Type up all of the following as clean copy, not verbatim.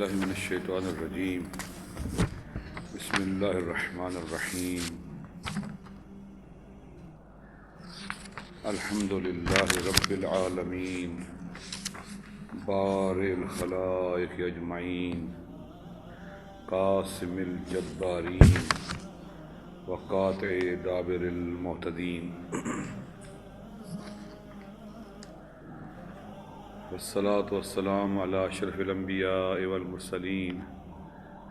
باللہ من الشیطان الرجیم بسم اللہ الرحمن الرحیم الحمد للہ رب العالمین بارئ الخلائق اجمعین قاسم الجبارین وقاطع دابر المعتدین والصلاة والسلام علی اشرف الانبیاء والمرسلین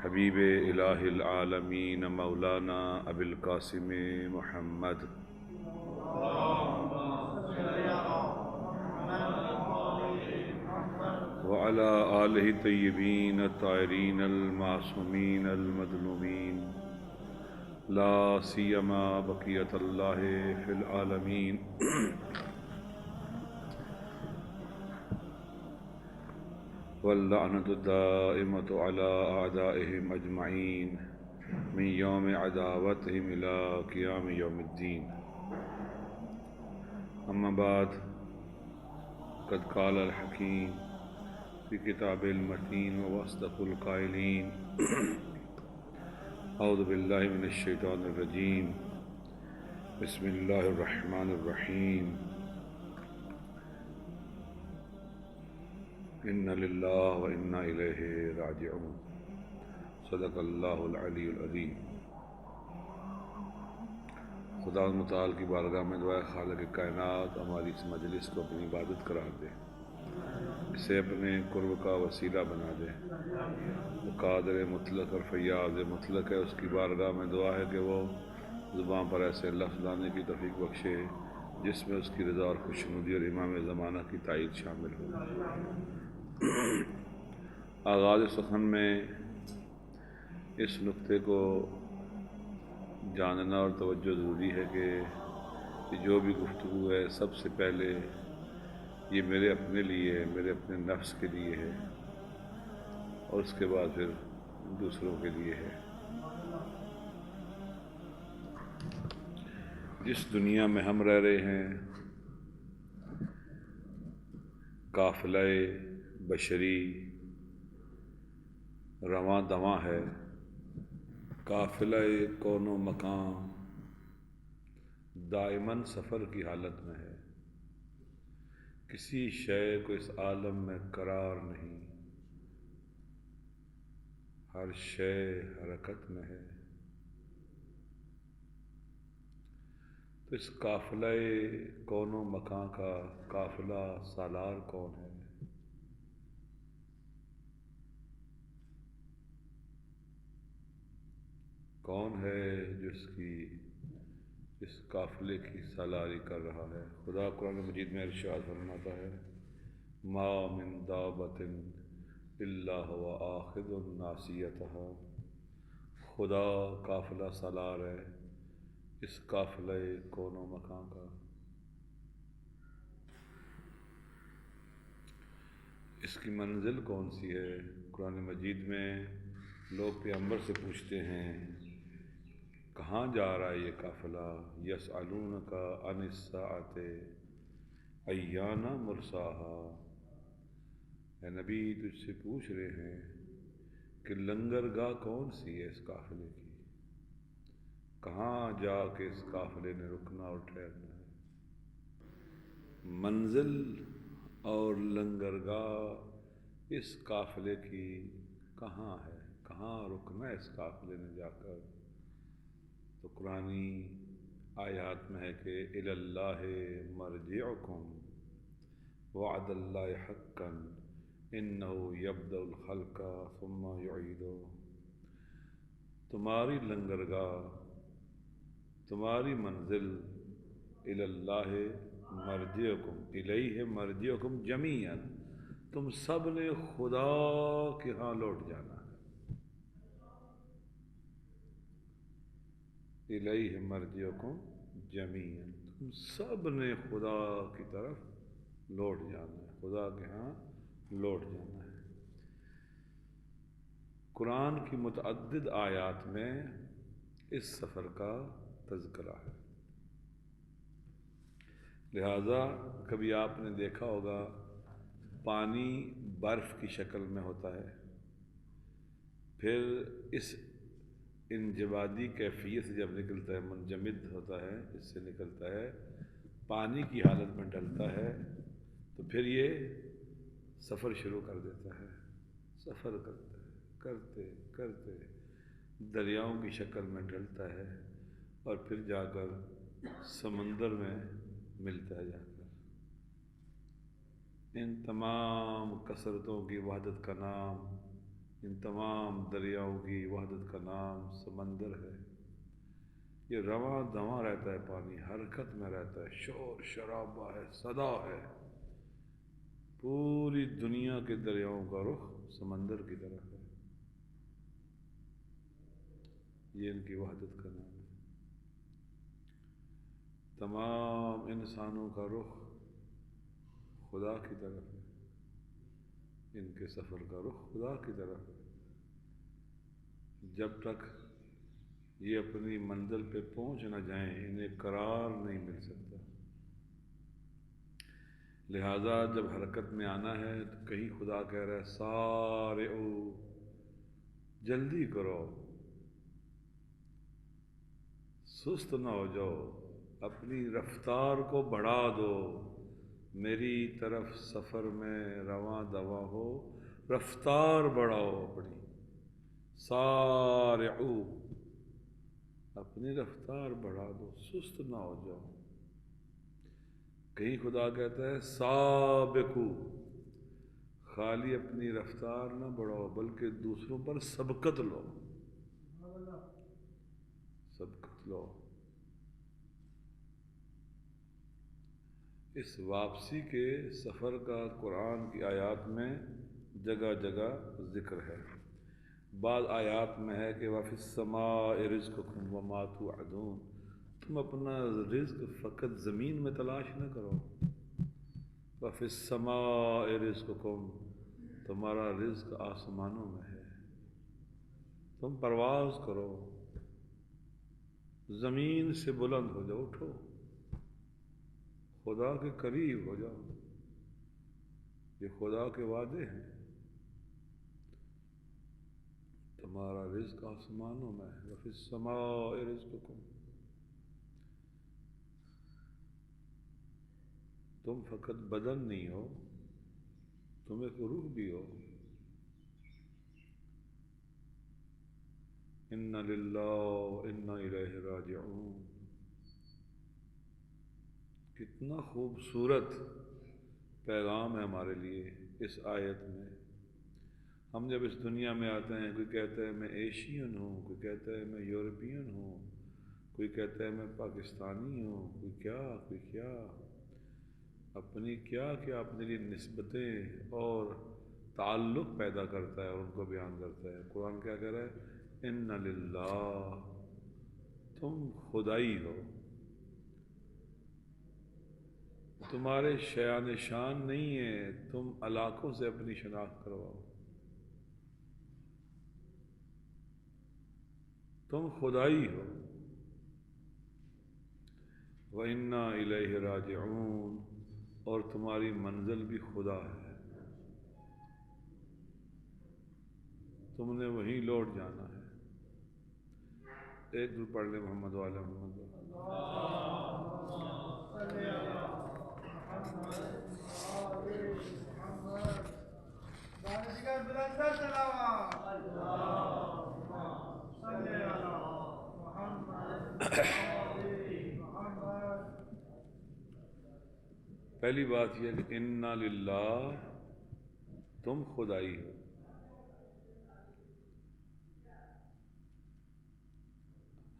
حبیب الہ العالمین مولانا ابی القاسم محمد وعلی آلہ طیبین الطاہرین المعصومین المظلومین لا سیما بقیت اللہ فی العالمین واللعنۃ الدائمۃ علی اعدائہم اجمعین من یوم عداوتہم الی قیام یوم الدین اما بعد قد قال الحکیم فی کتاب المتین واصدق القائلین اعوذ باللہ من الشیطان الرجیم بسم اللہ الرحمن الرحیم ان للہ و انا الیہ راجعون صدق اللہ العلی العظیم۔ خدا متعال کی بارگاہ میں دعا ہے خالق کائنات ہماری اس مجلس کو اپنی عبادت قرار دے، اسے اپنے قرب کا وسیلہ بنا دے۔ وہ قادر مطلق اور فیاض مطلق ہے، اس کی بارگاہ میں دعا ہے کہ وہ زبان پر ایسے لفظ لانے کی توفیق بخشے جس میں اس کی رضا اور خوشنودی اور امام زمانہ کی تائید شامل ہو۔ آغاز سخن میں اس نقطے کو جاننا اور توجہ ضروری ہے کہ جو بھی گفتگو ہے سب سے پہلے یہ میرے اپنے لیے ہے، میرے اپنے نفس کے لیے ہے، اور اس کے بعد پھر دوسروں کے لیے ہے۔ جس دنیا میں ہم رہ رہے ہیں قافلہ بشری رواں دواں ہے، قافلہ کون و مکان دائماً سفر کی حالت میں ہے۔ کسی شے کو اس عالم میں قرار نہیں، ہر شے حرکت میں ہے۔ تو اس قافلہ کون و مکان کا قافلہ سالار کون ہے؟ کون ہے جو اس قافلے کی سالاری کر رہا ہے؟ خدا قرآن مجید میں ارشاد فرماتا ہے ما من دابۃ الا هو آخذ ناصیتها۔ خدا قافلہ سالار ہے اس قافلہ کون و مکان کا۔ اس کی منزل کون سی ہے؟ قرآن مجید میں لوگ پیغمبر سے پوچھتے ہیں کہاں جا رہا ہے یہ قافلہ؟ یسألونک عن الساعۃ ایان مرساہا۔ اے نبی تجھ سے پوچھ رہے ہیں کہ لنگرگاہ کون سی ہے اس قافلے کی، کہاں جا کے اس قافلے نے رکنا اور ٹھہرنا ہے۔ منزل اور لنگرگاہ اس قافلے کی کہاں ہے، کہاں رکنا ہے اس قافلے نے جا کر؟ تو قرآنی آیات میں ہے کہ الی اللہ مرجعکم وعد اللہ حقا انہ یبدأ الخلق ثم یعیدہ۔ تمہاری لنگرگاہ، تمہاری منزل الی اللہ مرجعکم، الیہ مرجعکم جمیعا، تم سب نے خدا کے ہاں لوٹ جانا ہے۔ الیہ مرجعکم جمیعا، تم سب نے خدا کی طرف لوٹ جانا ہے، خدا کے ہاں لوٹ جانا ہے۔ قرآن کی متعدد آیات میں اس سفر کا تذکرہ ہے۔ لہذا کبھی آپ نے دیکھا ہوگا پانی برف کی شکل میں ہوتا ہے، پھر اس انجمادی کیفیت سے جب نکلتا ہے، منجمد ہوتا ہے، اس سے نکلتا ہے، پانی کی حالت میں ڈلتا ہے، تو پھر یہ سفر شروع کر دیتا ہے، سفر کرتا ہے، کرتے کرتے دریاؤں کی شکل میں ڈھلتا ہے، اور پھر جا کر سمندر میں ملتا ہے جا کر۔ ان تمام کثرتوں کی وحدت کا نام، ان تمام دریاؤں کی وحدت کا نام سمندر ہے۔ یہ رواں دواں رہتا ہے، پانی حرکت میں رہتا ہے، شور شرابہ ہے، صدا ہے۔ پوری دنیا کے دریاؤں کا رخ سمندر کی طرف ہے، یہ ان کی وحدت کا نام ہے۔ تمام انسانوں کا رخ خدا کی طرف ہے، ان کے سفر کا رخ خدا کی طرف ہے۔ جب تک یہ اپنی منزل پہ پہنچ نہ جائیں انہیں قرار نہیں مل سکتا۔ لہذا جب حرکت میں آنا ہے تو کہیں خدا کہہ رہا ہے سارعو، جلدی کرو، سست نہ ہو جاؤ، اپنی رفتار کو بڑھا دو، میری طرف سفر میں رواں دواں ہو، رفتار بڑھاؤ اپنی، سارعو، اپنی رفتار بڑھا دو، سست نہ ہو جاؤ۔ کہیں خدا کہتا ہے سابقو، خالی اپنی رفتار نہ بڑھاؤ بلکہ دوسروں پر سبقت لو، سبقت لو۔ اس واپسی کے سفر کا قرآن کی آیات میں جگہ جگہ ذکر ہے۔ بعض آیات میں ہے کہ وَفِي السَّمَاءِ رِزْقُكُمْ وَمَا تُوعَدُونَ، تم اپنا رزق فقط زمین میں تلاش نہ کرو۔ وَفِي السَّمَاءِ رِزْقُكُمْ، تمہارا رزق آسمانوں میں ہے، تم پرواز کرو، زمین سے بلند ہو جاؤ، اٹھو، خدا کے قریب ہو جاؤ، یہ خدا کے وعدے ہیں۔ تمہارا رزق آسمانوں میں ہے، وَفِي السَّمَاءِ رِزْقُكُمْ، تم فقط بدن نہیں ہو، تم ایک روح بھی ہو۔ اِنَّ لِلَّهِ وَإِنَّا إِلَيْهِ رَاجِعُونَ۔ کتنا خوبصورت پیغام ہے ہمارے لیے اس آیت میں۔ ہم جب اس دنیا میں آتے ہیں، کوئی کہتا ہے میں ایشین ہوں، کوئی کہتا ہے میں یورپین ہوں، کوئی کہتا ہے میں پاکستانی ہوں، کوئی کیا اپنی کیا اپنے لیے نسبتیں اور تعلق پیدا کرتا ہے اور ان کو بیان کرتا ہے۔ قرآن کیا کہہ رہا ہے؟ اِنَّ لِلَّهِ، تم خدائی ہو، تمہارے شایان شان نہیں ہے، تم علاقوں سے اپنی شناخت کرواؤ، تم خدائی ہو۔ وَإِنَّا إِلَيْهِ رَاجِعُونَ، اور تمہاری منزل بھی خدا ہے، تم نے وہیں لوٹ جانا ہے۔ ایک دور پڑھ لیں محمد والا محمد پہلی بات یہ ہے کہ اِنَّ لِلَّهِ، تم خدائی ہو۔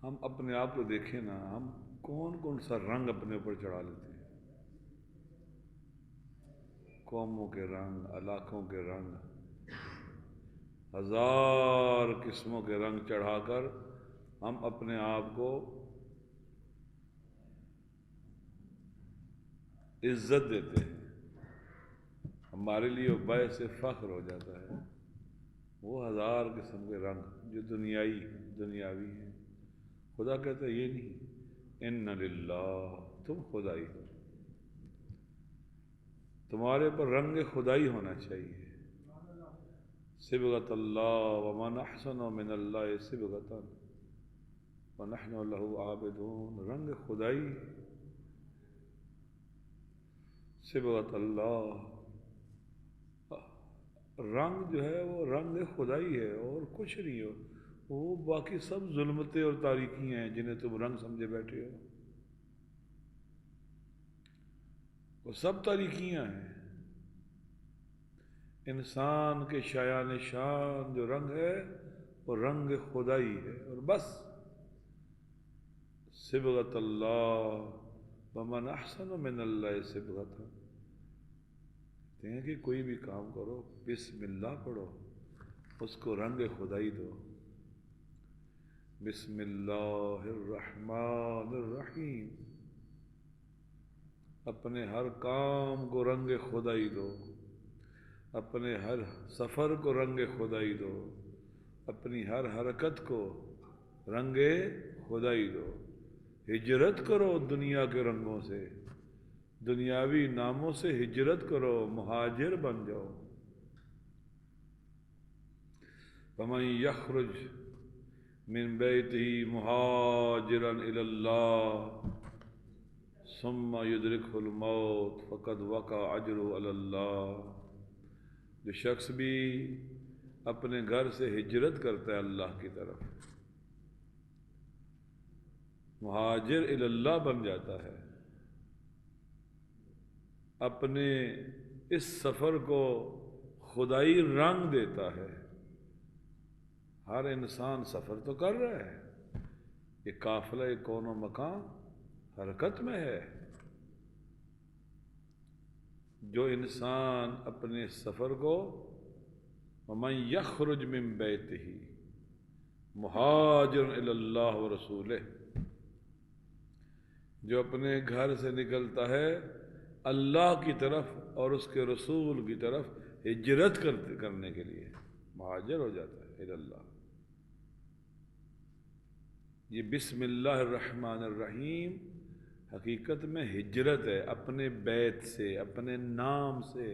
ہم اپنے آپ کو دیکھیں نا، ہم کون سا رنگ اپنے اوپر چڑھا لیتے ہیں، قوموں کے رنگ، علاقوں کے رنگ، ہزار قسموں کے رنگ چڑھا کر ہم اپنے آپ کو عزت دیتے ہیں، ہمارے لیے وہ باعث فخر ہو جاتا ہے۔ وہ ہزار قسم کے رنگ جو دنیاوی ہیں، خدا کہتا ہے یہ نہیں، اِنَّ لِلَّهِ، تم خدائی ہو، تمہارے پر رنگ خدائی ہونا چاہیے، صبغۃ اللہ ومن احسن من اللہ صبغۃ ونحن لہ عابدون، رنگ خدائی، صبغۃ اللہ، رنگ جو ہے وہ رنگ خدائی ہے اور کچھ نہیں ہو، وہ باقی سب ظلمتیں اور تاریکیاں ہیں جنہیں تم رنگ سمجھے بیٹھے ہو، وہ سب تاریکیاں ہیں۔ انسان کے شایان شان جو رنگ ہے وہ رنگ خدائی ہے، اور بس صبغۃ اللہ ومن احسن من اللہ صبغۃ، کہتے ہیں کہ کوئی بھی کام کرو بسم اللہ پڑھو، اس کو رنگ خدائی دو۔ بسم اللہ الرحمن الرحیم، اپنے ہر کام کو رنگ خدائی دو، اپنے ہر سفر کو رنگ خدائی دو، اپنی ہر حرکت کو رنگ خدائی دو۔ ہجرت کرو دنیا کے رنگوں سے، دنیاوی ناموں سے ہجرت کرو، مہاجر بن جاؤ۔ فمن یخرج من بیتہ مہاجرا الی اللہ ثم یدرکہ الموت فقد وقع اجرہ علی اللہ، جو شخص بھی اپنے گھر سے ہجرت کرتا ہے اللہ کی طرف، مہاجر الی اللہ بن جاتا ہے، اپنے اس سفر کو خدائی رنگ دیتا ہے۔ ہر انسان سفر تو کر رہا ہے، یہ قافلہ کون و مکان حرکت میں ہے۔ جو انسان اپنے سفر کو ومن یخرج من بیتہ مہاجر الی اللہ ورسولہ، جو اپنے گھر سے نکلتا ہے اللہ کی طرف اور اس کے رسول کی طرف ہجرت کرنے کے لیے، مہاجر ہو جاتا ہے الی اللہ۔ یہ بسم اللہ الرحمن الرحیم حقیقت میں ہجرت ہے، اپنے بیت سے، اپنے نام سے۔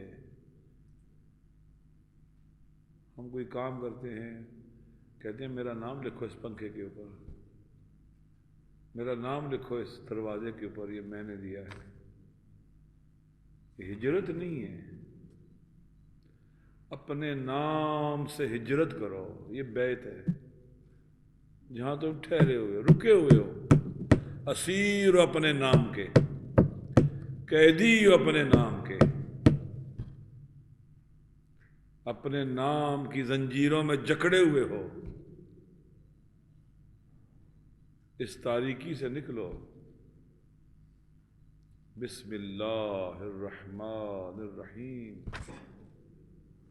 ہم کوئی کام کرتے ہیں، کہتے ہیں میرا نام لکھو اس پنکھے کے اوپر، میرا نام لکھو اس دروازے کے اوپر، یہ میں نے دیا ہے۔ یہ ہجرت نہیں ہے، اپنے نام سے ہجرت کرو، یہ بیت ہے جہاں تم ٹھہرے ہوئے رکے ہوئے ہو، اسیر ہو اپنے نام کے، قیدی ہو اپنے نام کے، اپنے نام کی زنجیروں میں جکڑے ہوئے ہو، اس تاریکی سے نکلو۔ بسم اللہ الرحمن الرحیم،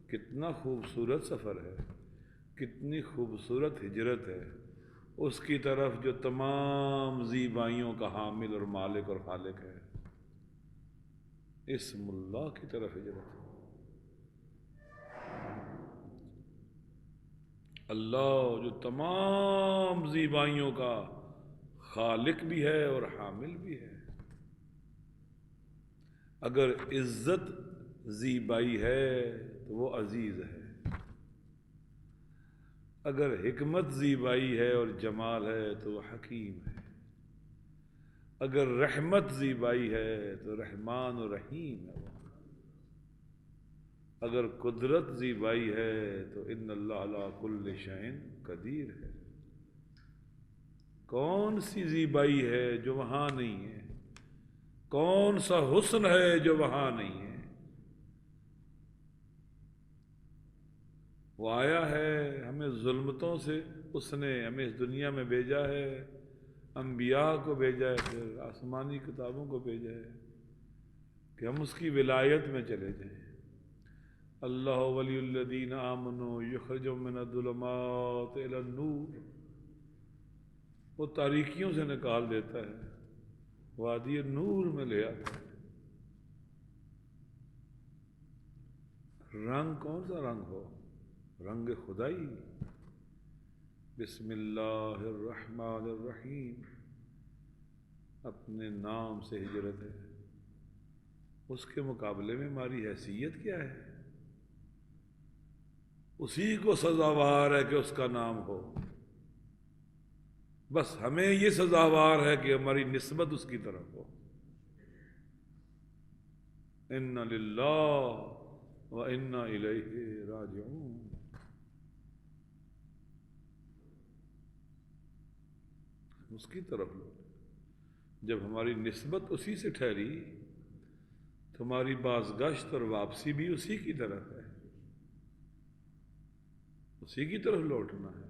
کتنا خوبصورت سفر ہے، کتنی خوبصورت ہجرت ہے اس کی طرف جو تمام زیبائیوں کا حامل اور مالک اور خالق ہے، اسم اللہ کی طرف ہجرت ہے۔ اللہ جو تمام زیبائیوں کا خالق بھی ہے اور حامل بھی ہے۔ اگر عزت زیبائی ہے تو وہ عزیز ہے، اگر حکمت زیبائی ہے اور جمال ہے تو وہ حکیم ہے، اگر رحمت زیبائی ہے تو رحمان و رحیم ہے، اگر قدرت زیبائی ہے تو ان اللہ علی کل شیء قدیر ہے۔ کون سی زیبائی ہے جو وہاں نہیں ہے، کون سا حسن ہے جو وہاں نہیں ہے؟ وہ آیا ہے، ہمیں ظلمتوں سے اس نے ہمیں اس دنیا میں بھیجا ہے، انبیاء کو بھیجا ہے، پھر آسمانی کتابوں کو بھیجا ہے کہ ہم اس کی ولایت میں چلے جائیں۔ اللہ ولی الذین آمنوا یخرجهم من الظلمات الی النور، وہ تاریکیوں سے نکال دیتا ہے، وادی نور میں لے آتا ہے۔ رنگ کون سا رنگ ہو؟ رنگ خدائی۔ بسم اللہ الرحمن الرحیم، اپنے نام سے ہجرت ہے، اس کے مقابلے میں ہماری حیثیت کیا ہے؟ اسی کو سزاوار ہے کہ اس کا نام ہو. بس ہمیں یہ سزاوار ہے کہ ہماری نسبت اس کی طرف ہو. انا للہ و انا الیہ راجعون. اس کی طرف لو. جب ہماری نسبت اسی سے ٹھہری تو ہماری بازگشت اور واپسی بھی اسی کی طرف ہے، اسی کی طرف لوٹنا ہے.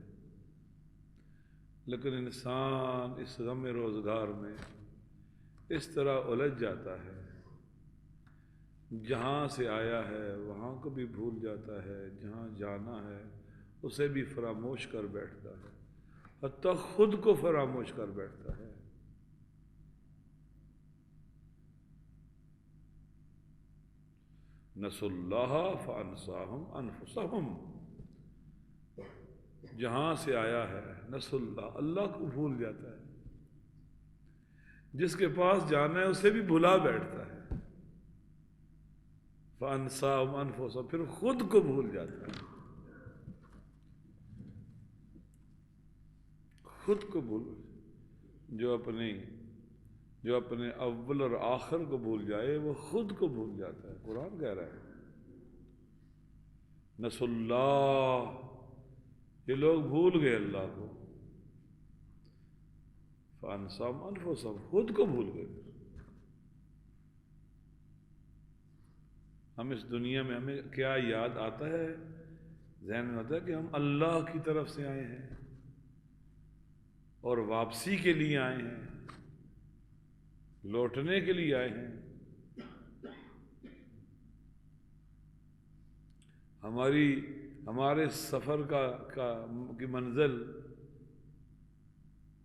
لیکن انسان اس غم روزگار میں اس طرح الجھ جاتا ہے، جہاں سے آیا ہے وہاں کو بھی بھول جاتا ہے، جہاں جانا ہے اسے بھی فراموش کر بیٹھتا ہے، حتیٰ خود کو فراموش کر بیٹھتا ہے. نسوا اللہ فانساہم انفسہم. جہاں سے آیا ہے نسوا اللہ، اللہ کو بھول جاتا ہے. جس کے پاس جانا ہے اسے بھی بھلا بیٹھتا ہے. فانساہم انفسہم، پھر خود کو بھول جاتا ہے. خود کو بھول، جو اپنے اول اور آخر کو بھول جائے وہ خود کو بھول جاتا ہے. قرآن کہہ رہا ہے نسوا اللہ، یہ لوگ بھول گئے اللہ کو. فانساہم انفسہم، خود کو بھول گئے. ہم اس دنیا میں ہمیں کیا یاد آتا ہے، ذہن میں آتا ہے کہ ہم اللہ کی طرف سے آئے ہیں اور واپسی کے لیے آئے ہیں، لوٹنے کے لیے آئے ہیں. ہمارے سفر کی منزل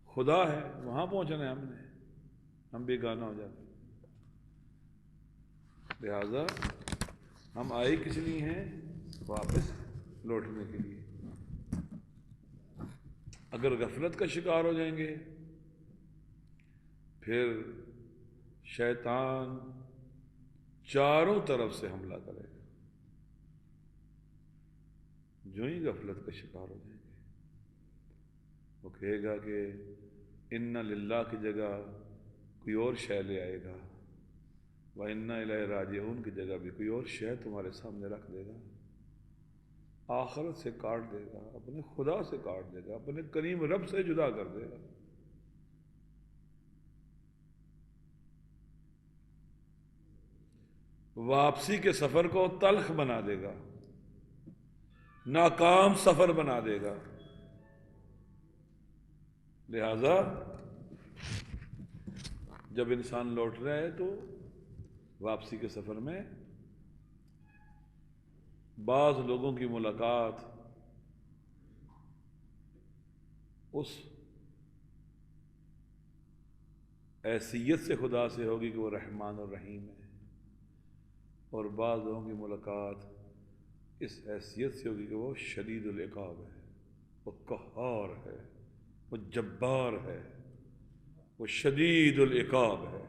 خدا ہے، وہاں پہنچنا ہے. ہم بیگانہ ہو جاتے ہیں. لہذا ہم آئے کس لیے ہیں؟ واپس لوٹنے کے لیے. اگر غفلت کا شکار ہو جائیں گے پھر شیطان چاروں طرف سے حملہ کرے گا. جو ہی غفلت کا شکار ہو جائیں گے وہ کہے گا کہ انا للہ کی جگہ کوئی اور شے لے آئے گا، وَإِنَّا إِلَيْهِ رَاجِعُونَ کی جگہ بھی کوئی اور شے تمہارے سامنے رکھ دے گا. آخرت سے کاٹ دے گا، اپنے خدا سے کاٹ دے گا، اپنے کریم رب سے جدا کر دے گا. واپسی کے سفر کو تلخ بنا دے گا، ناکام سفر بنا دے گا. لہذا جب انسان لوٹ رہا ہے تو واپسی کے سفر میں بعض لوگوں کی ملاقات اس حیثیت سے خدا سے ہوگی کہ وہ رحمان اور رحیم ہے، اور بعض لوگوں کی ملاقات اس حیثیت سے ہوگی کہ وہ شدید العقاب ہے، وہ قہار ہے، وہ جبار ہے، وہ شدید العقاب ہے.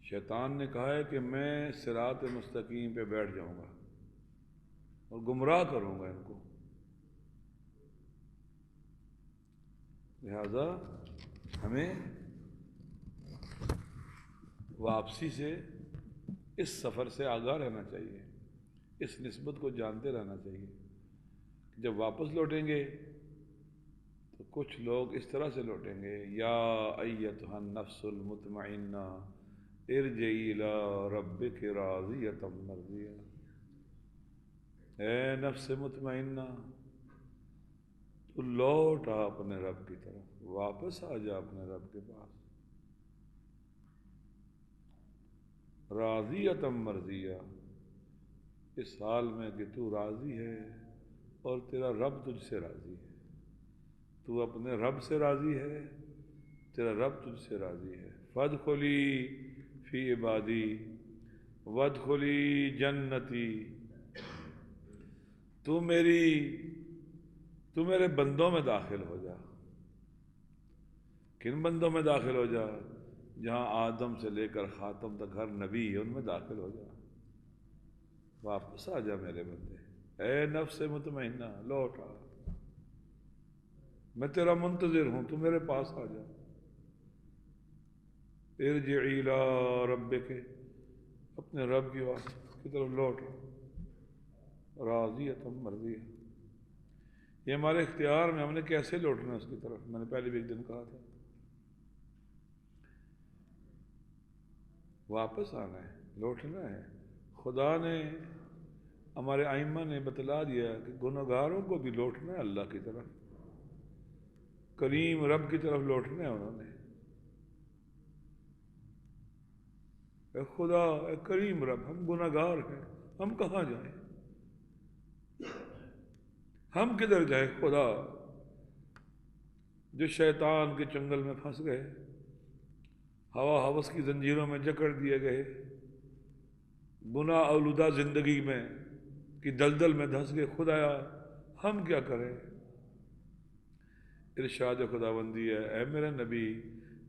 شیطان نے کہا ہے کہ میں صراط مستقیم پہ بیٹھ جاؤں گا اور گمراہ کروں گا ان کو. لہذا ہمیں واپسی سے اس سفر سے آگاہ رہنا چاہیے، اس نسبت کو جانتے رہنا چاہیے. جب واپس لوٹیں گے تو کچھ لوگ اس طرح سے لوٹیں گے، یا ایتھا النفس المطمئنہ ارجعی الی ربک راضیۃ مرضیہ. اے نفس مطمئنہ، تو لوٹ آ اپنے رب کی طرف، واپس آ جا اپنے رب کے پاس. راضیۃ مرضیہ، اس حال میں کہ تو راضی ہے اور تیرا رب تجھ سے راضی ہے. تو اپنے رب سے راضی ہے، تیرا رب تجھ سے راضی ہے. فادخلی فی عبادی وادخلی جنتی. تو میرے بندوں میں داخل ہو جا. کن بندوں میں داخل ہو جا؟ جہاں آدم سے لے کر خاتم تک ہر نبی ہے ان میں داخل ہو جا، واپس آ جا میرے بندے، اے نفس مطمئنہ لوٹ آ، میں تیرا منتظر ہوں، تو میرے پاس آ جا، ارجعی الی ربک، اپنے رب کی طرف لوٹ آ، راضیۃ مرضیہ۔ یہ ہمارے اختیار میں، ہم نے کیسے لوٹنا ہے اس کی طرف، میں نے پہلے بھی ایک دن کہا تھا، واپس آنا ہے، لوٹنا ہے۔ خدا نے، ہمارے ائمہ نے بتلا دیا کہ گنہگاروں کو بھی لوٹنا ہے اللہ کی طرف، کریم رب کی طرف لوٹنا ہے انہوں نے۔ اے خدا، اے کریم رب، ہم گنہگار ہیں، ہم کہاں جائیں، ہم کدھر جائیں خدا، جو شیطان کے چنگل میں پھنس گئے، ہوا ہوس کی زنجیروں میں جکڑ دیے گئے، گناہ آلودہ زندگی میں کی دلدل میں دھنس گئے، خدایا ہم کیا کریں؟ ارشاد خداوندی ہے، اے میرے نبی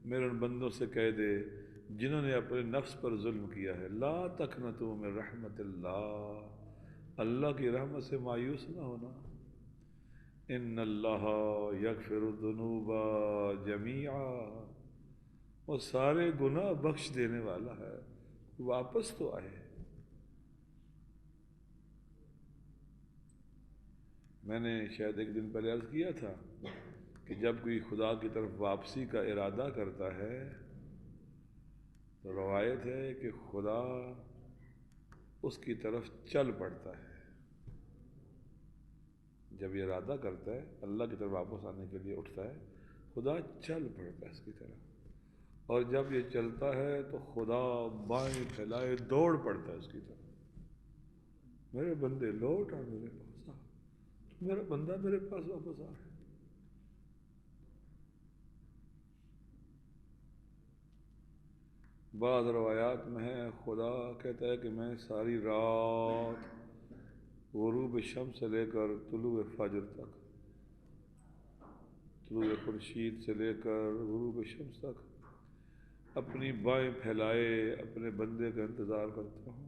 میرے ان بندوں سے کہہ دے جنہوں نے اپنے نفس پر ظلم کیا ہے، لا تقنطوا من رحمت اللہ، اللہ کی رحمت سے مایوس نہ ہونا، ان اللہ یغفر الذنوب جمیعا، وہ سارے گناہ بخش دینے والا ہے، واپس تو آئے۔ میں نے شاید ایک دن پہلے عرض کیا تھا کہ جب کوئی خدا کی طرف واپسی کا ارادہ کرتا ہے تو روایت ہے کہ خدا اس کی طرف چل پڑتا ہے، جب یہ ارادہ کرتا ہے اللہ کی طرف واپس آنے کے لیے اٹھتا ہے، خدا چل پڑتا ہے اس کی طرف، اور جب یہ چلتا ہے تو خدا بائیں پھیلائے دوڑ پڑتا ہے اس کی طرف، میرے بندے لوٹ آ، میرے پاس آ، تو میرا بندہ میرے پاس واپس آ۔ بعض روایات میں ہے خدا کہتا ہے کہ میں ساری رات غروب شمس سے لے کر طلوع فجر تک، طلوع خورشید سے لے کر غروب شمس تک اپنی بائیں پھیلائے اپنے بندے کا انتظار کرتا ہوں،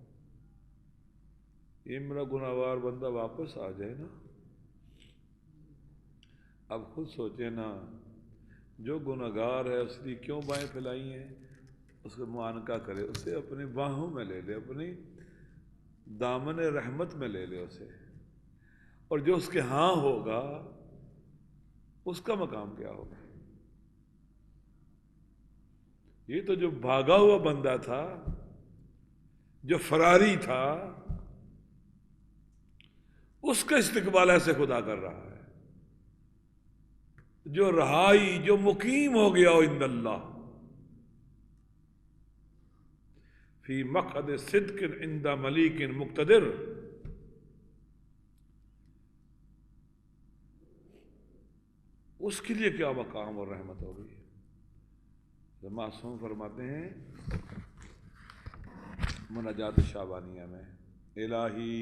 یہ میرا گناہگار بندہ واپس آ جائے نا۔ اب خود سوچیں نا، جو گناہگار ہے اس لیے کیوں بائیں پھیلائی ہیں، اس کو معانقہ کرے، اسے اپنی باہوں میں لے لے، اپنی دامن رحمت میں لے لے اسے، اور جو اس کے ہاں ہوگا اس کا مقام کیا ہوگا؟ یہ تو جو بھاگا ہوا بندہ تھا، جو فراری تھا، اس کا استقبال ایسے خدا کر رہا ہے، جو رہائی، جو مقیم ہو گیا عند اللہ فی مقعد صدق عند ملیک مقتدر، اس کے لیے کیا مقام اور رحمت ہوگی۔ معصوم فرماتے ہیں مناجات شعبانیہ میں، الہی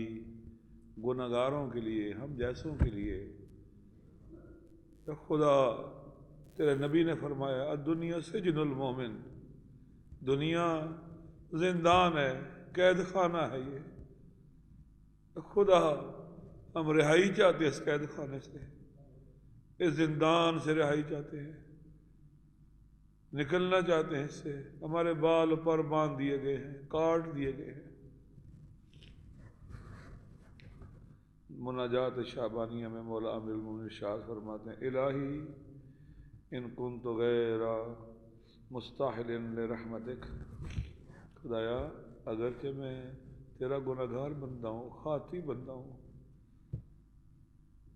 گناہگاروں کے لیے، ہم جیسوں کے لیے، خدا تیرے نبی نے فرمایا الدنیا سجن المومن، دنیا زندان ہے، قید خانہ ہے، یہ خدا ہم رہائی چاہتے ہیں اس قید خانے سے، اس زندان سے رہائی چاہتے ہیں، نکلنا چاہتے ہیں اس سے، ہمارے بال پر باندھ دیے گئے ہیں، کاٹ دیے گئے ہیں۔ مناجات شعبانیہ میں مولا امیر المومنین ارشاد فرماتے ہیں الہی ان کنت غیر مستاحل لرحمتک، خدایا اگرچہ میں تیرا گناہگار بندہ ہوں، خاطی بندہ ہوں،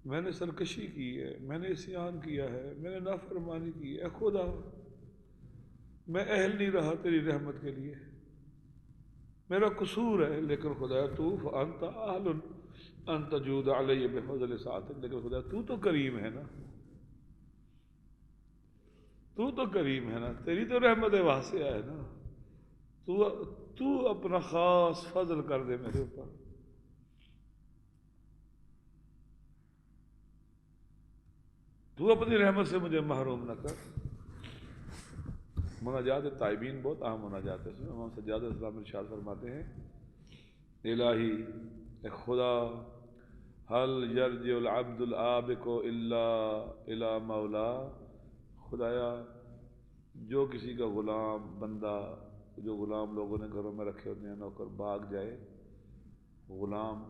میں نے سرکشی کی ہے، میں نے عصیان کیا ہے، میں نے نافرمانی کی ہے، اے خدا میں اہل نہیں رہا تیری رحمت کے لیے، میرا قصور ہے، لیکن خدا تو فانت اہل ان تجود علی بفضل ساعتک، لیکن خدا تو کریم ہے نا، تو کریم ہے نا، تیری تو رحمت واسعہ ہے نا، تو اپنا خاص فضل کر دے میرے اوپر، تو اپنی رحمت سے مجھے محروم نہ کر۔ مناجات تائبین بہت اہم مناجات ہے. اس میں امام سجاد علیہ السلام ارشاد فرماتے ہیں الہی اے خدا حل یرجع العبد العابق الا الی مولا، خدایا جو کسی کا غلام بندہ، جو غلام لوگوں نے گھروں میں رکھے ہوتے ہیں، نوکر بھاگ جائے غلام،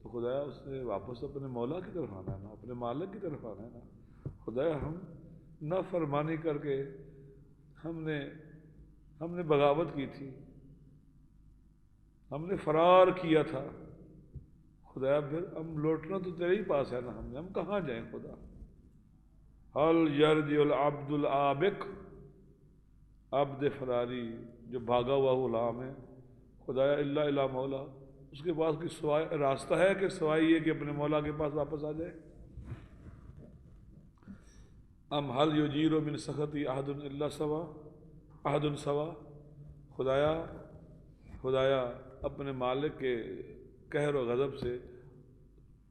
تو خدایا اس نے واپس اپنے مولا کی طرف آنا ہے نا، اپنے مالک کی طرف آنا ہے نا. خدایا ہم نافرمانی کر کے ہم نے بغاوت کی تھی، ہم نے فرار کیا تھا، خدایا پھر ہم لوٹنا تو تیرے ہی پاس ہے نا، ہم کہاں جائیں خدا. حل یرجع العبد العابق، عبد فراری جو بھاگا ہوا غلام ہے، خدایا الا الی مولا، اس کے پاس کوئی سوائے راستہ ہے کہ سوائے یہ کہ اپنے مولا کے پاس واپس آ جائے. ام حل یجیر من سخطی احد الا سوا، احد سوا، خدایا اپنے مالک کے قہر و غضب سے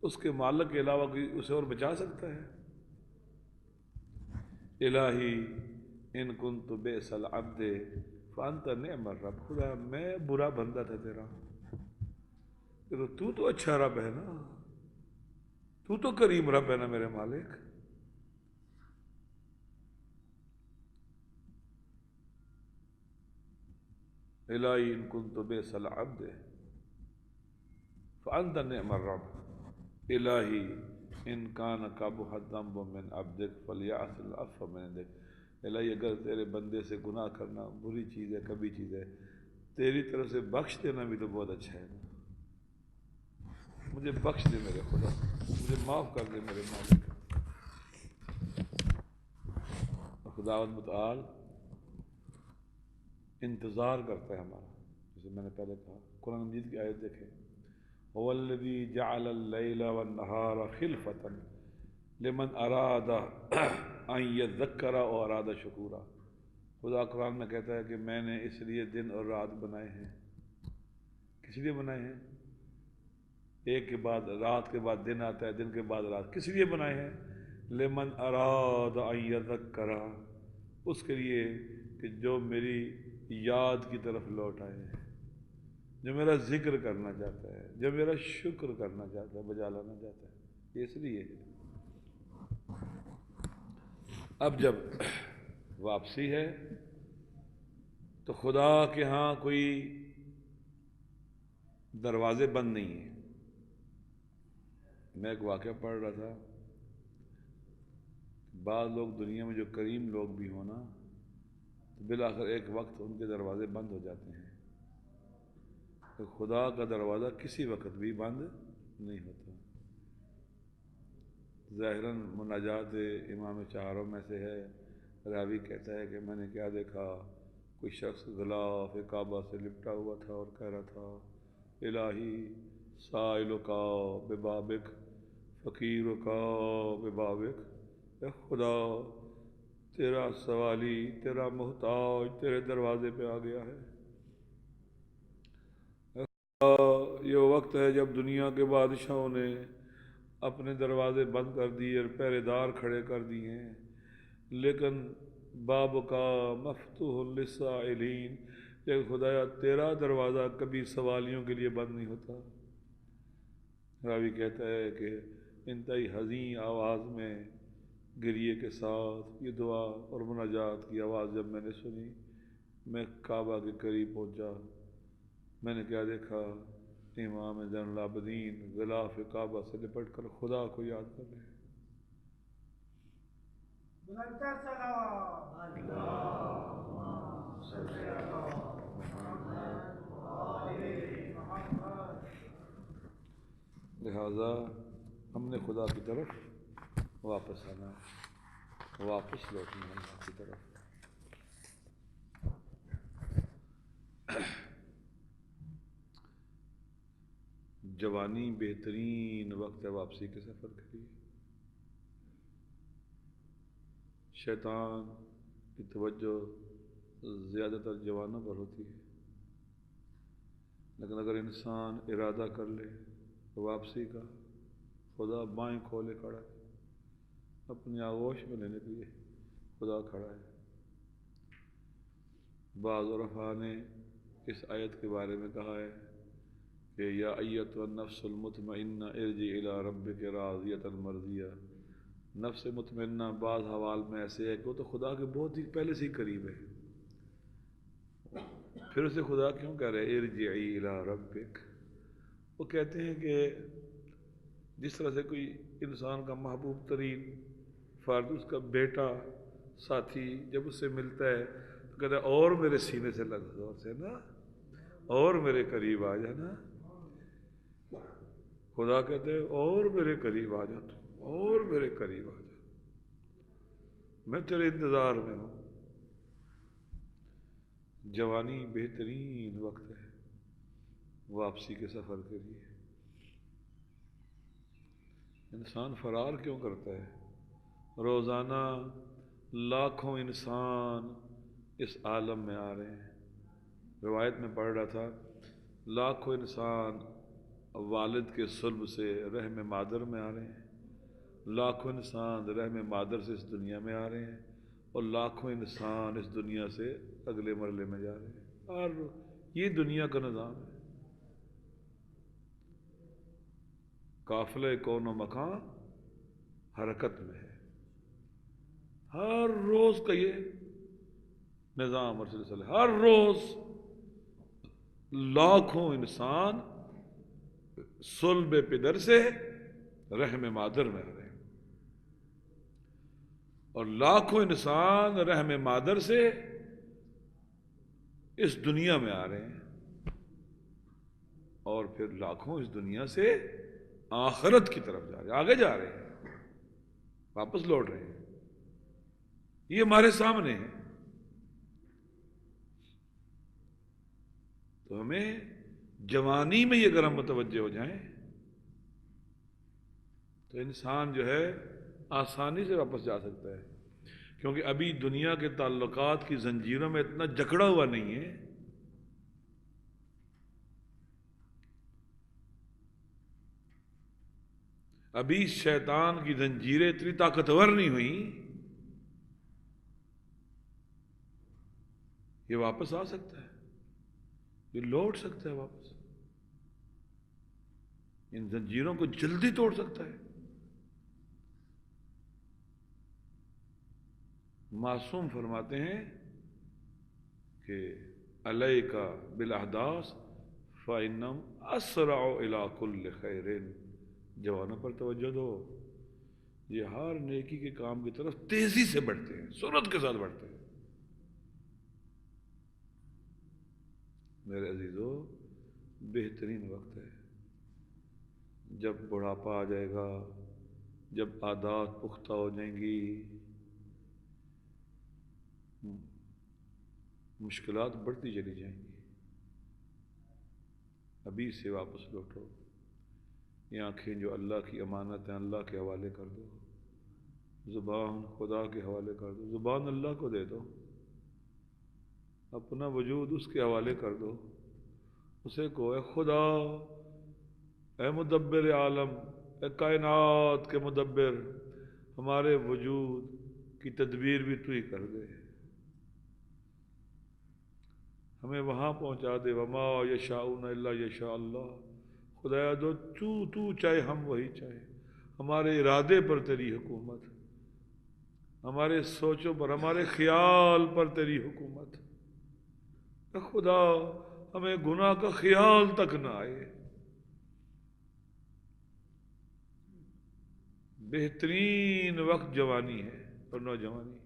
اس کے مالک کے علاوہ کوئی اسے اور بچا سکتا ہے. الہی ان کنت بئس العبد فانت نعم الرب، خدا میں برا بندہ تھا تیرا، تو اچھا رب ہے نا، تو کریم رب ہے نا میرے مالک. الہی ان کنت بئس العبد فانت نعم الرب، الہی ان کان قبح الذنب من عبدک فلیأخذ العفو من عندک، الہی اگر تیرے بندے سے گناہ کرنا بری چیز ہے، کبھی چیز ہے، تیری طرف سے بخش دینا بھی تو بہت اچھا ہے نا. مجھے بخش دے میرے خدا، مجھے معاف کر دے میرے مالک. خداوند متعال انتظار کرتا ہے ہمارا، جیسے میں نے پہلے کہا. قرآن مجید کی آیت دیکھیں، هو الذی جعل اللیل والنہار خلفۃ لمن اراد ان یذکر او اراد شکورا. خدا قرآن میں کہتا ہے کہ میں نے اس لیے دن اور رات بنائے ہیں. کس لیے بنائے ہیں؟ ایک کے بعد رات کے بعد دن آتا ہے، دن کے بعد رات. کس لیے بنائے ہیں؟ لمن اراد ان یذکر، اس کے لیے کہ جو میری یاد کی طرف لوٹ آئے، جو میرا ذکر کرنا چاہتا ہے، جو میرا شکر کرنا چاہتا ہے، بجا لانا چاہتا ہے. اس لیے اب جب واپسی ہے تو خدا کے ہاں کوئی دروازے بند نہیں ہیں. میں ایک واقعہ پڑھ رہا تھا، بعض لوگ دنیا میں جو کریم لوگ بھی ہوں نا، تو بالآخر ایک وقت ان کے دروازے بند ہو جاتے ہیں. تو خدا کا دروازہ کسی وقت بھی بند نہیں ہوتا. ظاہراً مناجات امام چہاروں میں سے ہے. راوی کہتا ہے کہ میں نے کیا دیکھا، کوئی شخص غلاف کعبہ سے لپٹا ہوا تھا اور کہہ رہا تھا الہی سائلک ببابک فقیرک ببابک، اے خدا تیرا سوالی، تیرا محتاج تیرے دروازے پہ آ گیا ہے. یہ وقت ہے جب دنیا کے بادشاہوں نے اپنے دروازے بند کر دیے اور پہرے دار کھڑے کر دیے ہیں، لیکن باب کا مفتوح للسائلین، لیکن خدایا تیرا دروازہ کبھی سوالیوں کے لیے بند نہیں ہوتا. راوی کہتا ہے کہ انتہائی حزین آواز میں گریے کے ساتھ یہ دعا اور مناجات کی آواز جب میں نے سنی، میں کعبہ کے قریب پہنچا. میں نے کیا دیکھا، امام زین العابدین غلاف کعبہ سے لپٹ کر خدا کو یاد کر رہے ہیں. لہذا ہم نے خدا کی طرف واپس آنا، واپس لوٹنا اللہ کی طرف. جوانی بہترین وقت ہے واپسی کے سفر کے لیے. شیطان کی توجہ زیادہ تر جوانوں پر ہوتی ہے، لیکن اگر انسان ارادہ کر لے واپسی کا، خدا بائیں کھولے کھڑا ہے، اپنی آغوش میں لینے کے لیے خدا کھڑا ہے. بعض عرفاء نے اس آیت کے بارے میں کہا ہے کہ یا ایتھا النفس المطمئنہ ارجعی الی ربک راضیۃ مرضیہ. نفس مطمئنہ بعض حوال میں ایسے ہے کہ وہ تو خدا کے بہت ہی پہلے سے ہی قریب ہے، پھر اسے خدا کیوں کہہ رہے ارجعی الی ربک؟ وہ کہتے ہیں کہ جس طرح سے کوئی انسان کا محبوب ترین فرد، اس کا بیٹا ساتھی جب اس سے ملتا ہے تو کہتا ہے اور میرے سینے سے لگ زور سے نا، اور میرے قریب آ جانا. خدا کہتے ہیں اور میرے قریب آ جا، تو اور میرے قریب آ جا، میں تیرے انتظار میں ہوں. جوانی بہترین وقت ہے واپسی کے سفر کے لیے. انسان فرار کیوں کرتا ہے؟ روزانہ لاکھوں انسان اس عالم میں آ رہے ہیں. روایت میں پڑھ رہا تھا لاکھوں انسان والد کے صلب سے رحم مادر میں آ رہے ہیں، لاکھوں انسان رحم مادر سے اس دنیا میں آ رہے ہیں، اور لاکھوں انسان اس دنیا سے اگلے مرحلے میں جا رہے ہیں. اور یہ دنیا کا نظام ہے. قافلہ کون و مکان حرکت میں ہے. ہر روز کا یہ نظام اور سلسلہ، ہر روز لاکھوں انسان صلب پدر سے رحم مادر میں آ رہے ہیں، اور لاکھوں انسان رحم مادر سے اس دنیا میں آ رہے ہیں، اور پھر لاکھوں اس دنیا سے آخرت کی طرف جا رہے ہیں، آگے جا رہے ہیں، واپس لوٹ رہے ہیں. یہ ہمارے سامنے ہے. تو ہمیں جوانی میں اگر ہم متوجہ ہو جائیں تو انسان جو ہے آسانی سے واپس جا سکتا ہے، کیونکہ ابھی دنیا کے تعلقات کی زنجیروں میں اتنا جکڑا ہوا نہیں ہے. ابھی شیطان کی زنجیریں اتنی طاقتور نہیں ہوئیں، یہ واپس آ سکتا ہے، یہ لوٹ سکتا ہے واپس، ان زنجیروں کو جلدی توڑ سکتا ہے. معصوم فرماتے ہیں کہ علیک بالاحداث فإنهم اسرع الى كل خیر. جوانوں پر توجہ دو، یہ ہر نیکی کے کام کی طرف تیزی سے بڑھتے ہیں، سرعت کے ساتھ بڑھتے ہیں. میرے عزیزو، بہترین وقت ہے جب بڑھاپا آ جائے گا، جب عادات پختہ ہو جائیں گی، مشکلات بڑھتی چلی جائیں گی. ابھی سے واپس لوٹو. یہ آنکھیں جو اللہ کی امانت ہیں اللہ کے حوالے کر دو، زبان خدا کے حوالے کر دو، زبان اللہ کو دے دو، اپنا وجود اس کے حوالے کر دو. اسے کو اے خدا، اے مدبر عالم، اے کائنات کے مدبر، ہمارے وجود کی تدبیر بھی تو ہی کر دے، ہمیں وہاں پہنچا دے. وما یشاءون الا یشاء اللہ. خدایا جو تو چاہے ہم وہی چاہے. ہمارے ارادے پر تیری حکومت، ہمارے سوچوں پر، ہمارے خیال پر تیری حکومت. اے خدا، ہمیں گناہ کا خیال تک نہ آئے. بہترین وقت جوانی ہے اور نوجوانی،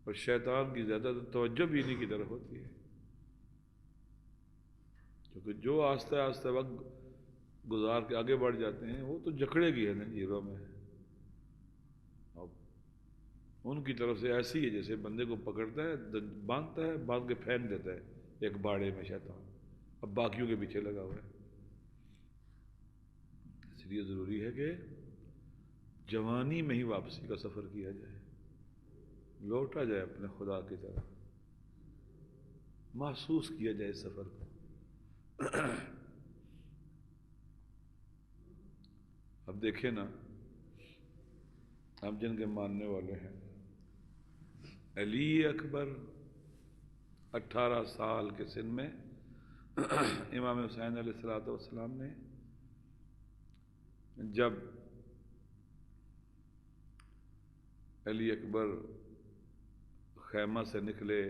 اور شیطان کی زیادہ توجہ بھی انہی کی طرف ہوتی ہے، کیونکہ جو آہستہ آہستہ وقت گزار کے آگے بڑھ جاتے ہیں وہ تو جکڑے گی ہے زنجیروں میں. ان کی طرف سے ایسی ہے جیسے بندے کو پکڑتا ہے، باندھتا ہے، باندھ کے پھینک دیتا ہے ایک باڑے میں شیطان، اب باقیوں کے پیچھے لگا ہوا ہے. اس لیے ضروری ہے کہ جوانی میں ہی واپسی کا سفر کیا جائے، لوٹا جائے اپنے خدا کی طرف، محسوس کیا جائے اس سفر کو. اب دیکھیں نا، ہم جن کے ماننے والے ہیں علی اکبر 18 سال کے سن میں امام حسین علیہ السلام نے جب علی اکبر خیمہ سے نکلے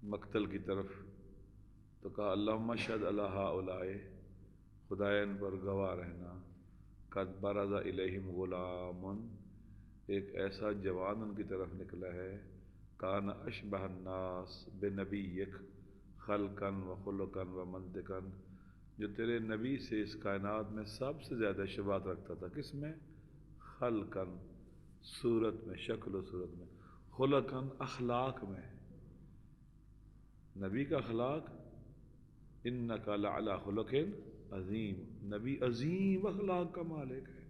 مقتل کی طرف تو کہا اللہم اشہد علی ہؤلاء، خدایا ان پر گواہ رہنا، قد برز الیہم غلام، ایک ایسا جوان ان کی طرف نکلا ہے، کان اشبہ الناس بنبیک خلقا و خلقا و منطقا، جو تیرے نبی سے اس کائنات میں سب سے زیادہ شباہت رکھتا تھا۔ کس میں؟ خلقا، صورت میں، شکل و صورت میں، خلقا، اخلاق میں، نبی کا اخلاق، انک لعلی خلق عظیم، نبی عظیم اخلاق کا مالک ہے۔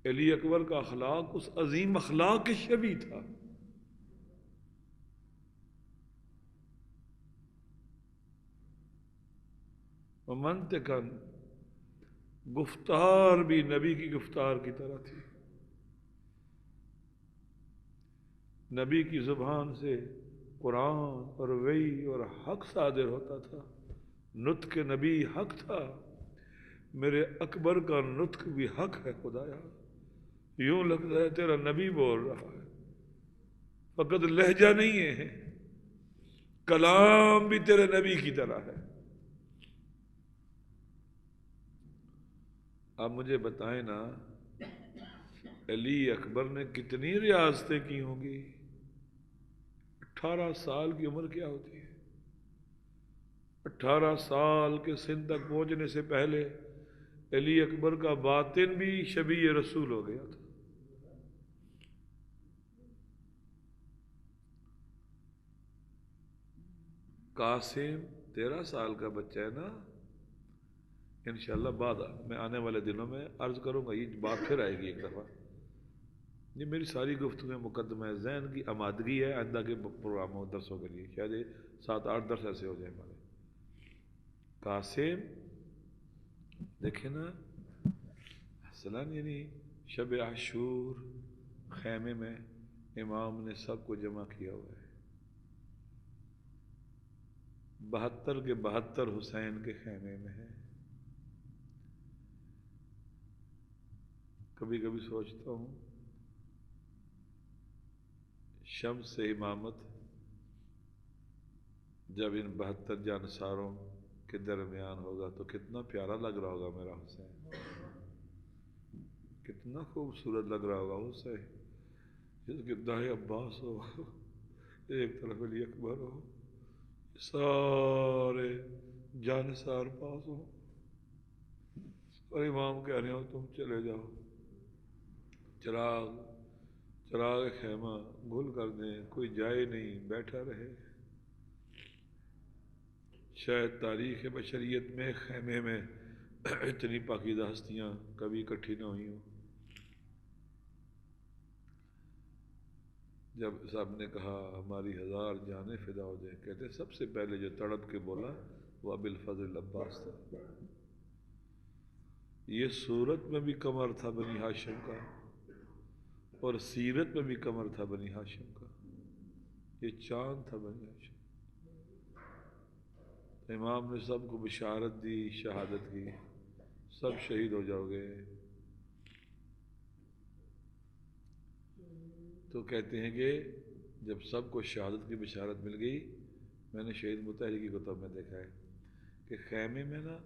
علی اکبر کا اخلاق اس عظیم اخلاق کے شبیہ تھا۔ ومنطقاً، گفتار بھی نبی کی گفتار کی طرح تھی، نبی کی زبان سے قرآن اور وحی اور حق صادر ہوتا تھا، نطق نبی حق تھا۔ میرے اکبر کا نطق بھی حق ہے خدایا، یوں لگتا ہے تیرا نبی بول رہا ہے، فقط لہجہ نہیں ہے، کلام بھی تیرے نبی کی طرح ہے۔ آپ مجھے بتائیں نا، علی اکبر نے کتنی ریاستیں کی ہوں گی؟ 18 سال کی عمر کیا ہوتی ہے؟ 18 سال کے سن تک پہنچنے سے پہلے علی اکبر کا باطن بھی شبیہ رسول ہو گیا تھا۔ قاسم 13 سال کا بچہ ہے نا، انشاءاللہ بعد میں آنے والے دنوں میں عرض کروں گا، یہ بات پھر آئے گی ایک دفعہ۔ یہ میری ساری گفتگو مقدمہ ذہن کی آمادگی ہے آئندہ کے پروگراموں درسوں کے لیے، شاید 7-8 درس ایسے ہو جائیں ہمارے۔ قاسم دیکھیں نا، مثلاً یعنی شب عاشور خیمے میں امام نے سب کو جمع کیا ہوا ہے، 72 کے 72 حسین کے خیمے میں ہے۔ کبھی کبھی سوچتا ہوں شمس سے امامت جب ان 72 جانثاروں کے درمیان ہوگا تو کتنا پیارا لگ رہا ہوگا میرا حسین، کتنا خوبصورت لگ رہا ہوگا حسین، جس کے دائیں عباس ہو، ایک طرف علی اکبر ہو، سارے جانثار پاس ہو، اور امام کہہ رہے ہو تم چلے جاؤ، چراغ خیمہ گل کر دیں، کوئی جائے نہیں، بیٹھا رہے۔ شاید تاریخ بشریت میں خیمے میں اتنی پاکیزہ ہستیاں کبھی اکٹھی نہ ہوئی ہوں۔ جب صاحب نے کہا ہماری 1000 جانیں فدا ہو جائیں، کہتے سب سے پہلے جو تڑپ کے بولا وہ ابوالفضل عباس تھا۔ یہ صورت میں بھی قمر تھا بنی ہاشم کا، اور سیرت میں بھی قمر تھا بنی ہاشم کا، یہ چاند تھا بنی ہاشم۔ امام نے سب کو بشارت دی، شہادت کی، سب شہید ہو جاؤ گے۔ تو کہتے ہیں کہ جب سب کو شہادت کی بشارت مل گئی، میں نے شہید مطہری کی کتب میں دیکھا ہے کہ خیمے میں نا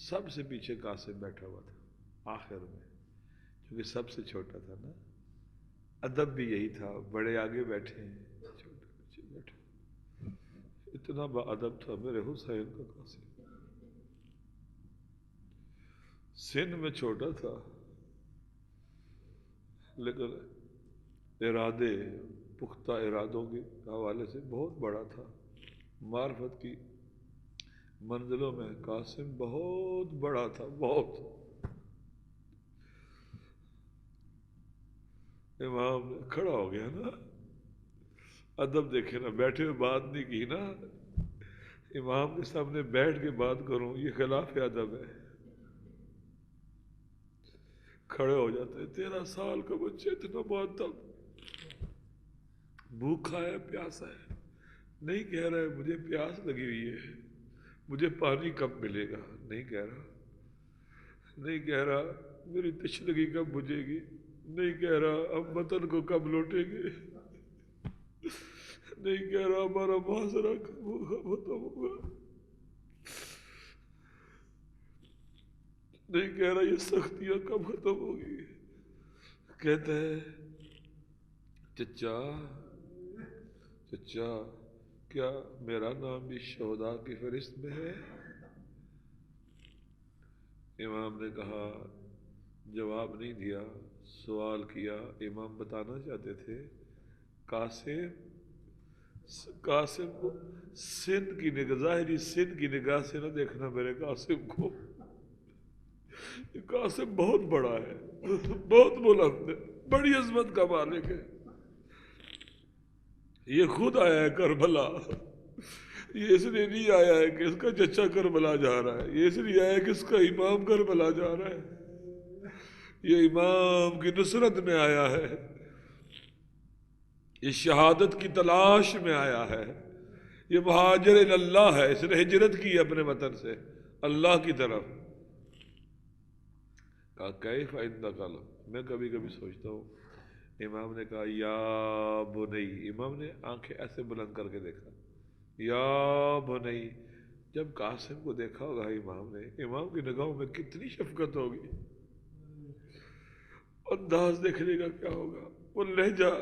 سب سے پیچھے قاسم بیٹھا ہوا تھا آخر میں، کیونکہ سب سے چھوٹا تھا نا۔ ادب بھی یہی تھا، بڑے آگے بیٹھے ہیں، چھوٹے پیچھے بیٹھے۔ اتنا با ادب تھا میرے حسین کا قاسم، سن میں چھوٹا تھا لیکن ارادے، پختہ ارادوں کے حوالے سے بہت بڑا تھا۔ معرفت کی منزلوں میں قاسم بہت بڑا تھا، بہت۔ امام کھڑا ہو گیا نا، ادب دیکھے نا، بیٹھے ہوئے بات نہیں کی نا، امام کے سامنے بیٹھ کے بات کروں یہ خلاف ادب ہے۔ کھڑے ہو جاتے، 13 سال کا بچہ اتنا مؤدب، بھوکا ہے پیاسا ہے، نہیں کہہ رہا ہے مجھے پیاس لگی ہوئی ہے، مجھے پانی کب ملے گا، نہیں کہہ رہا، نہیں کہہ رہا میری تشنگی کب بجھے گی، نہیں کہہ رہا ہم وطن کو کب لوٹیں گے، نہیں کہہ رہا ہمارا معاشرہ کب ہوگا ختم ہوگا، نہیں کہہ رہا یہ سختیاں کب ختم ہوگی۔ کہتا ہے چچا چچا کیا میرا نام بھی شہداء کی فہرست میں ہے؟ امام نے کہا، جواب نہیں دیا، سوال کیا۔ امام بتانا چاہتے تھے قاسم کو سندھ کی نگاہ، ظاہری سندھ کی نگاہ سے نہ دیکھنا میرے قاسم کو، قاسم بہت بڑا ہے، بہت بلند ہے، بڑی عظمت کا مالک ہے، یہ خود آیا ہے کربلا، یہ اس لیے نہیں آیا ہے کہ اس کا چچا کربلا جا رہا ہے، یہ اس لیے آیا ہے کہ اس کا امام کربلا جا رہا ہے، یہ امام کی نصرت میں آیا ہے، یہ شہادت کی تلاش میں آیا ہے، یہ مہاجر اللہ ہے، اس نے ہجرت کی اپنے وطن سے اللہ کی طرف۔ کہا کیف عندک العلم، میں کبھی کبھی سوچتا ہوں۔ امام نے کہا یا بنی، امام نے آنکھیں ایسے بلند کر کے دیکھا، یا بنی، جب قاسم کو دیکھا ہوگا امام نے، امام کی نگاہوں میں کتنی شفقت ہوگی، انداز دیکھنے کا کیا ہوگا، وہ لہجہ،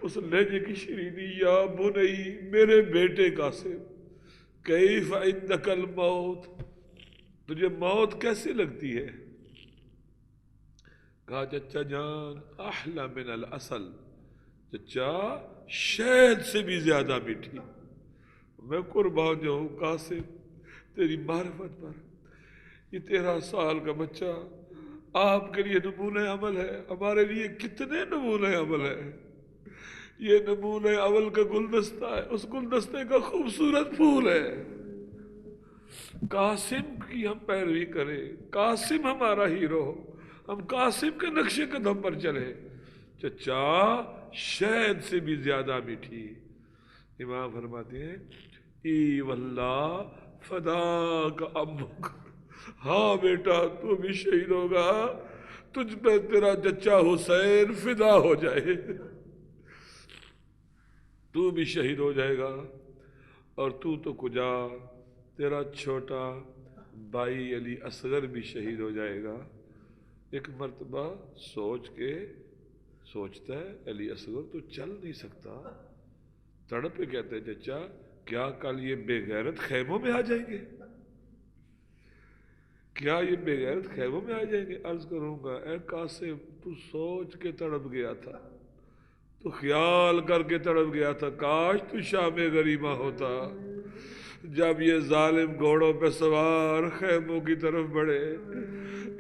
اس لہجے کی شیرینی، یا بنی میرے بیٹے قاسم، کیف عندک الموت، تجھے موت کیسے لگتی ہے؟ کہا چچا جان احلی من العسل، چچا شہد سے بھی زیادہ میٹھی، میں قربان جاؤں قاسم تیری معرفت پر، یہ 13 سال کا بچہ آپ کے لیے نمونہ عمل ہے، ہمارے لیے کتنے نمونہ عمل ہے، یہ نمونہ عمل کا گلدستہ ہے، اس گلدستے کا خوبصورت پھول ہے، قاسم کی ہم پیروی کریں، قاسم ہمارا ہیرو ہو، ہم قاسم کے نقش قدم پر چلے، چچا شہد سے بھی زیادہ میٹھی۔ امام فرماتے ہیں ای واللہ فداک امک، ہاں بیٹا تو بھی شہید ہوگا، تجھ پہ تیرا چچا حسین فدا ہو جائے، تو بھی شہید ہو جائے گا، اور تو کجا، تیرا چھوٹا بھائی علی اصغر بھی شہید ہو جائے گا۔ ایک مرتبہ سوچتا ہے علی اصغر تو چل نہیں سکتا، تڑپ کے کہتے ہیں چچا کیا کل یہ بے غیرت خیموں میں آ جائیں گے، کیا یہ بے غیرت خیموں میں آ جائیں گے؟ عرض کروں گا اے قاسم تو سوچ کے تڑپ گیا تھا، تو خیال کر کے تڑپ گیا تھا، کاش تو شام غریبہ ہوتا، جب یہ ظالم گھوڑوں پہ سوار خیموں کی طرف بڑھے،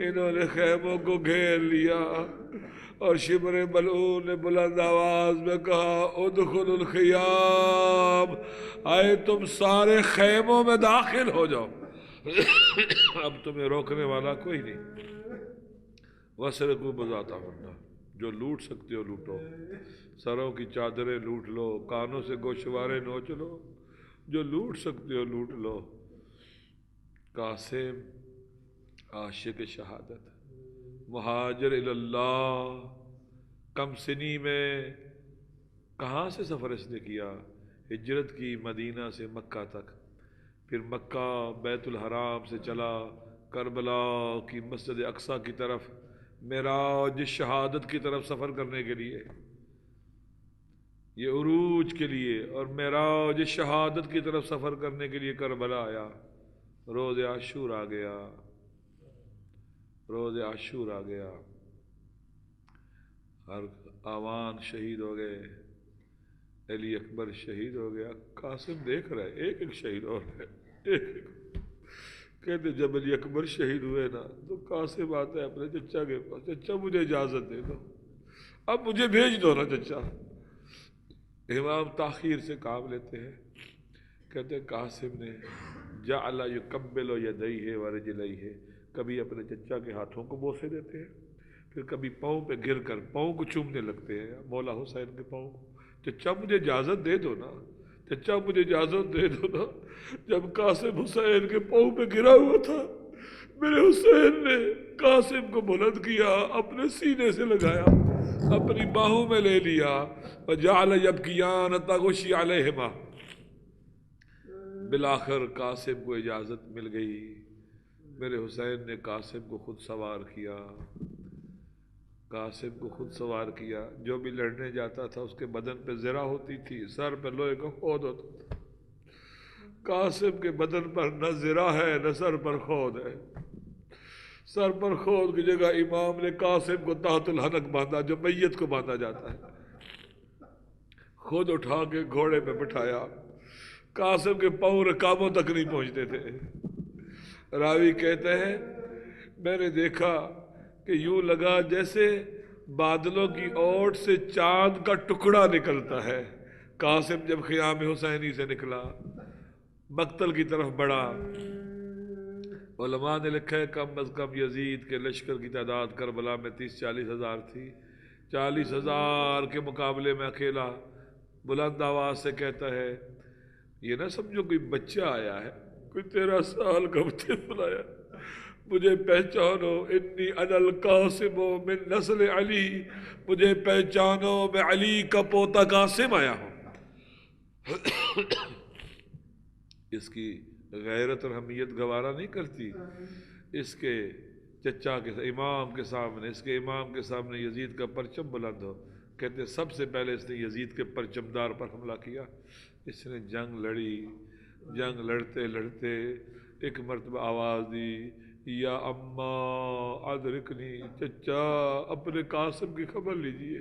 انہوں نے خیموں کو گھیر لیا، اور شبر ملعون نے بلند آواز میں کہا ادخلوا الخیام، آئے تم سارے خیموں میں داخل ہو جاؤ، اب تمہیں روکنے والا کوئی نہیں، وَاسْرِقُوا بِضَاعَتَهُنَّ، جو لوٹ سکتے ہو لوٹو، سروں کی چادریں لوٹ لو، کانوں سے گوشوارے نوچ لو، جو لوٹ سکتے ہو لوٹ لو۔ قاسم عاشق شہادت، مہاجر اللہ، کم سنی میں کہاں سے سفر اس نے کیا؟ ہجرت کی مدینہ سے مکہ تک، پھر مکہ بیت الحرام سے چلا کربلا کی مسجد اقصیٰ کی طرف، معراج شہادت کی طرف سفر کرنے کے لیے، یہ عروج کے لیے، اور معراج شہادت کی طرف سفر کرنے کے لیے کربلا آیا، روز عاشور آ گیا، روز عاشور آ گیا، ہر آوان شہید ہو گئے، علی اکبر شہید ہو گیا، قاسم دیکھ رہے ایک ایک شہید ہو رہے، ایک ایک، کہتے جب علی اکبر شہید ہوئے نا تو قاسم آتا ہے اپنے چچا کے پاس، چچا مجھے اجازت دے دو، اب مجھے بھیج دو نا چچا۔ امام تاخیر سے کام لیتے ہیں، کہتے ہیں قاسم نے جعل یقبل یدیہ ورجلیہ، کبھی اپنے چچا کے ہاتھوں کو بوسے دیتے ہیں، پھر کبھی پاؤں پہ گر کر پاؤں کو چومنے لگتے ہیں، مولا حسین کے پاؤں کو، چچا مجھے اجازت دے دو نا، چچا مجھے اجازت دے دو نا۔ جب قاسم حسین کے پاؤں پہ گرا ہوا تھا، میرے حسین نے قاسم کو بلند کیا، اپنے سینے سے لگایا، اپنی باہوں میں لے لیا، وجعل یبکیان حتی غشی علیہما۔ بالآخر قاسم کو اجازت مل گئی، میرے حسین نے قاسم کو خود سوار کیا، قاسم کو خود سوار کیا۔ جو بھی لڑنے جاتا تھا اس کے بدن پہ زرہ ہوتی تھی، سر پہ لوہے کا خود ہوتا تھا۔ قاسم کے بدن پر نہ زرہ ہے نہ سر پر خود ہے۔ سر پر خود کی جگہ امام نے قاسم کو تحت الحنک باندھا، جو میت کو باندھا جاتا ہے، خود اٹھا کے گھوڑے پہ بٹھایا۔ قاسم کے پاؤں رکابوں تک نہیں پہنچتے تھے۔ راوی کہتے ہیں میں نے دیکھا کہ یوں لگا جیسے بادلوں کی اوٹ سے چاند کا ٹکڑا نکلتا ہے۔ قاسم جب خیام حسینی سے نکلا، مقتل کی طرف بڑھا، علماء نے لکھا ہے کم از کم یزید کے لشکر کی تعداد کربلا میں 30-40 ہزار تھی۔ 40 ہزار کے مقابلے میں اکیلا بلند آواز سے کہتا ہے، یہ نہ سمجھو کوئی بچہ آیا ہے، کوئی 13 سال کا طفل آیا، مجھے پہچانو، انی انا القاسم من نسل علی، مجھے پہچانو، میں علی کا پوتا قاسم آیا ہوں۔ اس کی غیرت اور حمیت گوارا نہیں کرتی، اس کے چچا کے امام کے سامنے، اس کے امام کے سامنے یزید کا پرچم بلند ہو، کہتے سب سے پہلے اس نے یزید کے پرچمدار پر حملہ کیا۔ اس نے جنگ لڑی، جنگ لڑتے لڑتے ایک مرتبہ آواز دی، یا اماں ادرکنی، چچا اپنے قاسم کی خبر لیجئے۔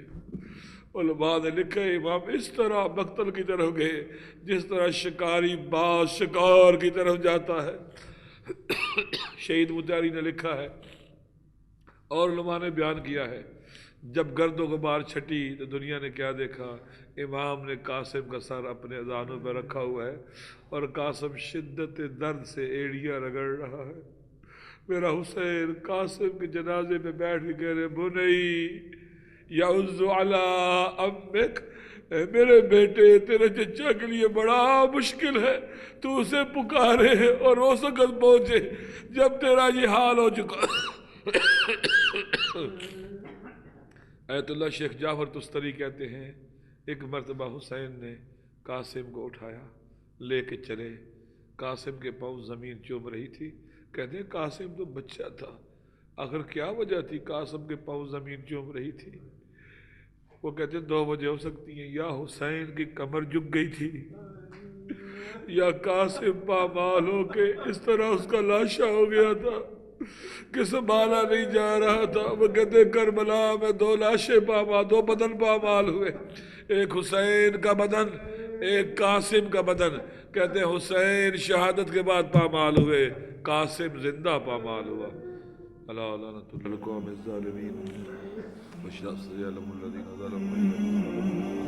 علماء نے لکھا ہے امام اس طرح مقتل کی طرف گئے جس طرح شکاری باز شکار کی طرف جاتا ہے۔ شہید مطہری نے لکھا ہے اور علماء نے بیان کیا ہے، جب گرد و غبار چھٹی تو دنیا نے کیا دیکھا، امام نے قاسم کا سر اپنے اذانوں پہ رکھا ہوا ہے اور قاسم شدت درد سے ایڑیاں رگڑ رہا ہے۔ میرا حسین قاسم کے جنازے پہ بیٹھ کے کہہ رہے، بنی یعز علی امک، میرے بیٹے تیرے چچا کے لیے بڑا مشکل ہے، تو اسے پکارے اور اس وقت پہنچے جب تیرا یہ حال ہو چکا۔ ایت اللہ شیخ جعفر تستری کہتے ہیں ایک مرتبہ حسین نے قاسم کو اٹھایا، لے کے چلے، قاسم کے پاؤں زمین چوم رہی تھی، کہتے ہیں قاسم تو بچہ تھا، آخر کیا وجہ تھی قاسم کے پاؤں زمین چوم رہی تھی؟ وہ کہتے ہیں 2 وجہ ہو سکتی ہیں، یا حسین کی کمر جھک گئی تھی، یا قاسم پامال ہو کے اس طرح اس کا لاشا ہو گیا تھا کہ سنبھالا نہیں جا رہا تھا۔ وہ کہتے ہیں کربلا میں 2 لاشیں پامال، 2 بدن پامال ہوئے، ایک حسین کا بدن، ایک قاسم کا بدن۔ کہتے ہیں حسین شہادت کے بعد پامال ہوئے، قاسم زندہ پامال ہوا۔ اللہ لعنت القوم الظالمین وشر الذین ظلموا